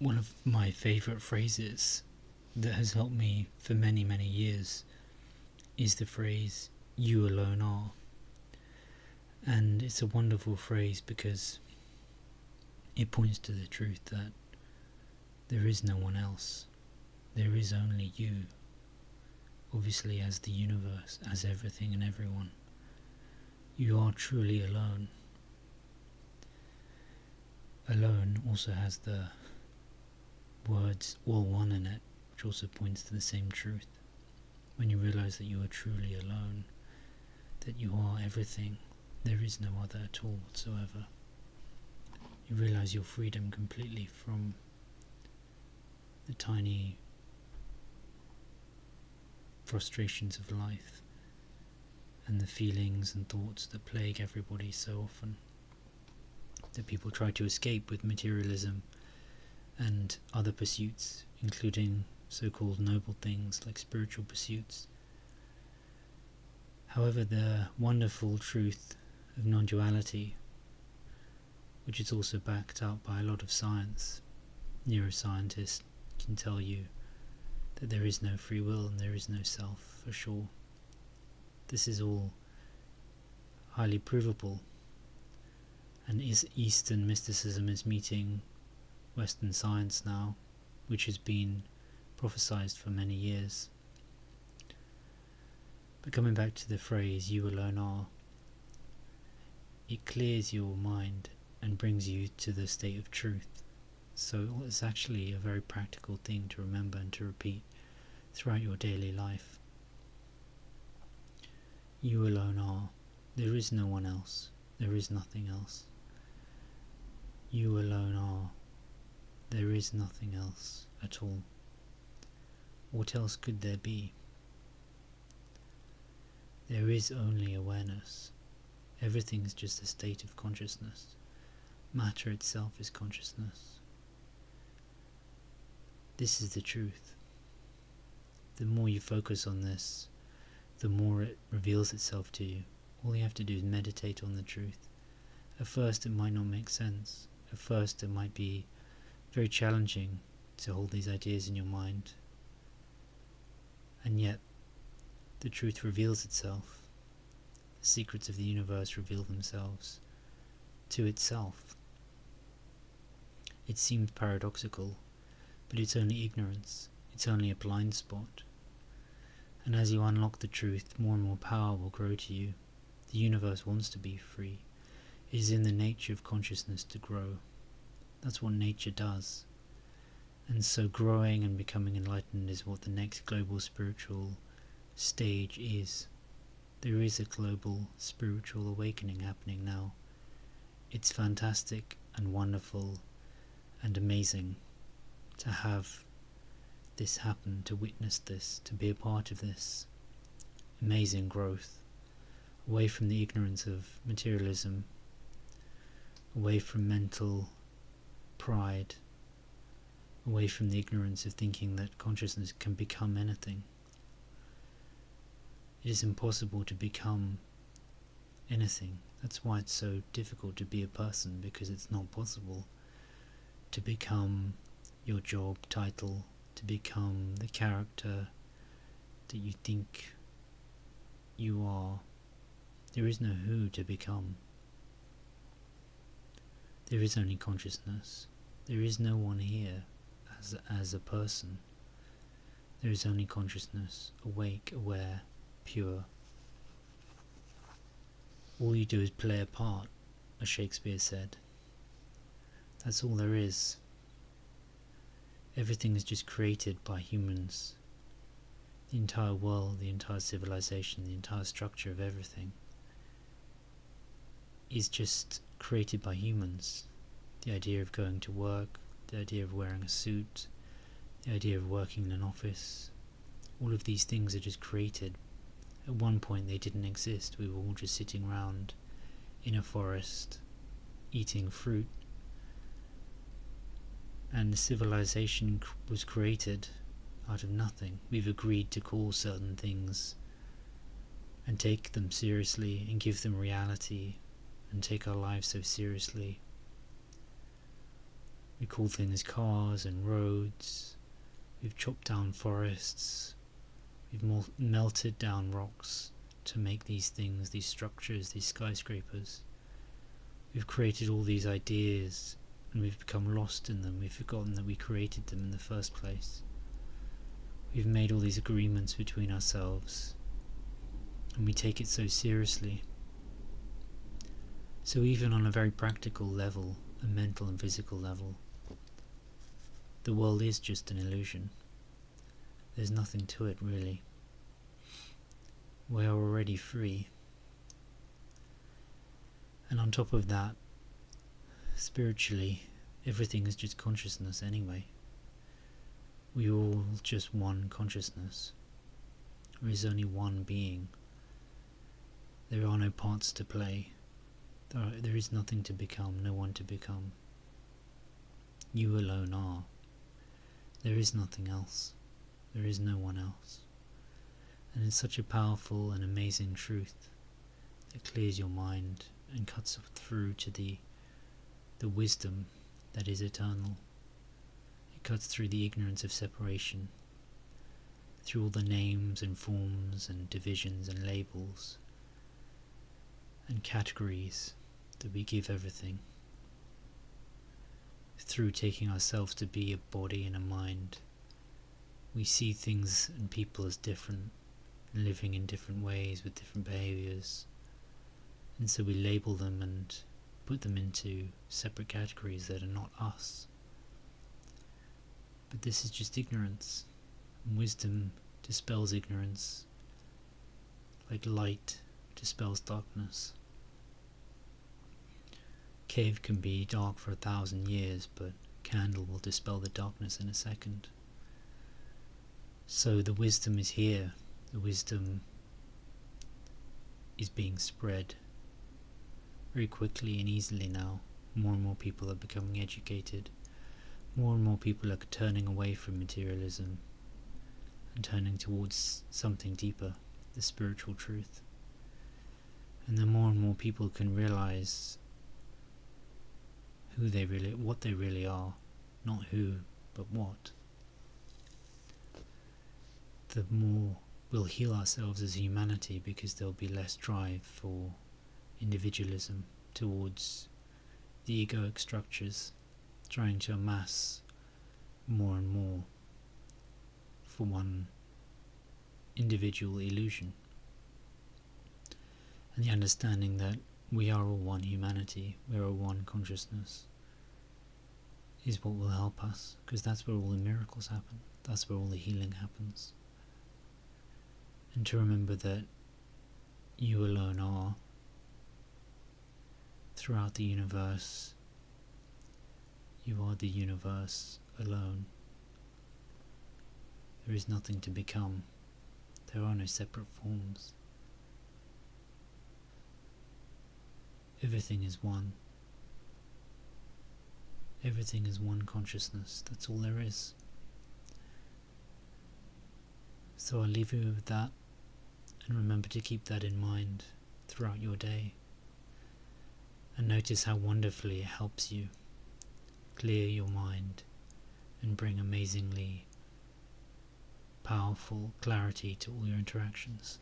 One of my favourite phrases that has helped me for many, many years is the phrase, "You alone are." And it's a wonderful phrase because it points to the truth that there is no one else. There is only you. Obviously, as the universe, as everything and everyone. You are truly alone. Alone also has the words all one in it, which also points to the same truth. When you realize that you are truly alone, that you are everything, there is no other at all whatsoever. You realize your freedom completely from the tiny frustrations of life and the feelings and thoughts that plague everybody so often, that people try to escape with materialism and other pursuits, including so-called noble things like spiritual pursuits. However, the wonderful truth of non-duality, which is also backed up by a lot of science, neuroscientists can tell you that there is no free will and there is no self for sure. This is all highly provable, and Eastern mysticism is meeting Western science now, which has been prophesized for many years. But coming back to the phrase, "you alone are," it clears your mind and brings you to the state of truth. So it's actually a very practical thing to remember and to repeat throughout your daily life. You alone are. There is no one else. There is nothing else. You alone are. There is nothing else at all. What else could there be? There is only awareness. Everything is just a state of consciousness. Matter itself is consciousness. This is the truth. The more you focus on this, the more it reveals itself to you. All you have to do is meditate on the truth. At first it might not make sense. At first it might be very challenging to hold these ideas in your mind. And yet, the truth reveals itself. The secrets of the universe reveal themselves to itself. It seems paradoxical, but it's only ignorance. It's only a blind spot. And as you unlock the truth, more and more power will grow to you. The universe wants to be free. It is in the nature of consciousness to grow. That's what nature does. And so growing and becoming enlightened is what the next global spiritual stage is. There is a global spiritual awakening happening now. It's fantastic and wonderful and amazing to have this happen, to witness this, to be a part of this amazing growth, away from the ignorance of materialism, away from mental pride, away from the ignorance of thinking that consciousness can become anything. It is impossible to become anything. That's why it's so difficult to be a person, because it's not possible to become your job title, to become the character that you think you are. There is no who to become. There is only consciousness. There is no one here as a person. There is only consciousness, awake, aware, pure. All you do is play a part, as Shakespeare said. That's all there is. Everything is just created by humans. The entire world, the entire civilization, the entire structure of everything is just created by humans. The idea of going to work, the idea of wearing a suit, the idea of working in an office, all of these things are just created. At one point they didn't exist. We were all just sitting around in a forest eating fruit, and the civilization was created out of nothing. We've agreed to call certain things and take them seriously and give them reality and take our lives so seriously. We call things cars and roads. We've chopped down forests. We've melted down rocks to make these things, these structures, these skyscrapers. We've created all these ideas and we've become lost in them. We've forgotten that we created them in the first place. We've made all these agreements between ourselves and we take it so seriously. So even on a very practical level, a mental and physical level, the world is just an illusion. There's nothing to it really. We are already free. And on top of that, spiritually, everything is just consciousness anyway. We are all just one consciousness. There is only one being. There are no parts to play. There is nothing to become, no one to become. You alone are. There is nothing else. There is no one else. And it's such a powerful and amazing truth that clears your mind and cuts through to the wisdom that is eternal. It cuts through the ignorance of separation, through all the names and forms and divisions and labels and categories that we give everything, through taking ourselves to be a body and a mind. We see things and people as different, living in different ways with different behaviours, and so we label them and put them into separate categories that are not us. But this is just ignorance, and wisdom dispels ignorance like light dispels darkness. Cave can be dark for 1,000 years, but candle will dispel the darkness in a second. So the wisdom is here. The wisdom is being spread very quickly and easily now. More and more people are becoming educated. More and more people are turning away from materialism and turning towards something deeper, the spiritual truth. And then more and more people can realize what they really are, not who, but what. The more we'll heal ourselves as humanity, because there'll be less drive for individualism towards the egoic structures, trying to amass more and more for one individual illusion. And the understanding that we are all one humanity, we are all one consciousness, is what will help us, because that's where all the miracles happen, that's where all the healing happens. And to remember that you alone are throughout the universe. You are the universe alone. There is nothing to become. There are no separate forms. Everything is one. Everything is one consciousness. That's all there is. So I'll leave you with that, and remember to keep that in mind throughout your day. And notice how wonderfully it helps you clear your mind and bring amazingly powerful clarity to all your interactions.